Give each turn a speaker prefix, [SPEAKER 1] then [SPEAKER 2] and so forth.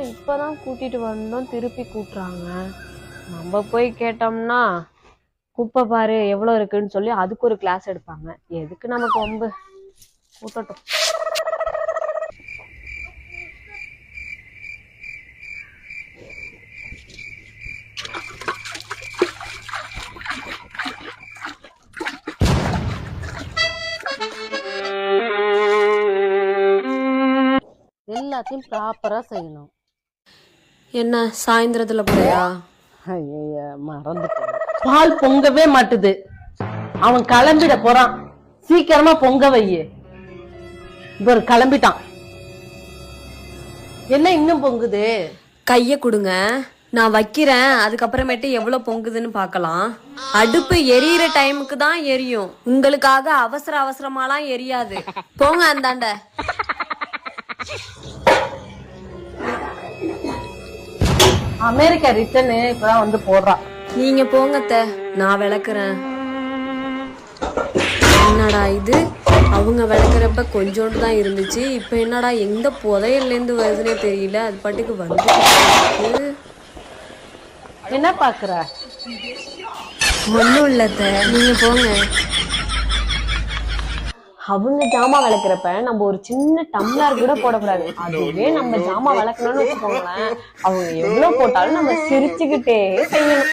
[SPEAKER 1] இப்பதான் கூட்டிட்டு வந்தோம், திருப்பி கூட்டுறாங்க. நம்ம போய் கேட்டோம்னா குப்பை பாரு எவ்வளவு இருக்குன்னு சொல்லி அதுக்கு ஒரு கிளாஸ் எடுப்பாங்க. எதுக்கு நமக்கு ரொம்ப கூட்டட்டும்.
[SPEAKER 2] எல்லாத்தையும் ப்ராப்பரா செய்யணும்.
[SPEAKER 1] என்ன சாயந்தரத்துல போறியா?
[SPEAKER 2] ஐய மறந்துட்டேன். பால் பொங்கவே மாட்டுது. அவன் கிளம்பிட போறான். சீக்கிரமா பொங்க வையு. ஒரு கிளம்பிட்டான். என்ன இன்னும் பொங்குது?
[SPEAKER 1] கைய கொடுங்க, நான் வைக்கிறேன். அதுக்கப்புறமேட்டு எவ்வளவு பொங்குதுன்னு பாக்கலாம். அடுப்பு எரியிற டைமுக்கு தான் எரியும், உங்களுக்காக அவசர அவசரமாலாம் எரியாது. போங்க அந்தாண்ட.
[SPEAKER 2] அமெரிக்கா ரிட்டர்னு இப்பதான் வந்து போடுறான்.
[SPEAKER 1] நீங்க போங்கத்த, நான் விளக்குறேன். என்னடா இது, அவங்க விளக்குறப்ப கொஞ்சோண்டு தான் இருந்துச்சு, இப்ப என்னடா எந்த புதையல்ல இருந்து வருதுன்னே தெரியல, அது பாட்டுக்கு வந்து.
[SPEAKER 2] என்ன பாக்குற?
[SPEAKER 1] ஒண்ணும் இல்லத்த, நீங்க போங்க. அவங்க ஜாமான் விளக்குறப்ப நம்ம ஒரு சின்ன டம்ளர் கூட போடக்கூடாது. அதுவே நம்ம ஜாமான் விளக்கணும்னு வச்சுக்கோங்களேன், அவங்க எவ்வளவு போட்டாலும் நம்ம சிரிச்சுக்கிட்டே செய்யணும்.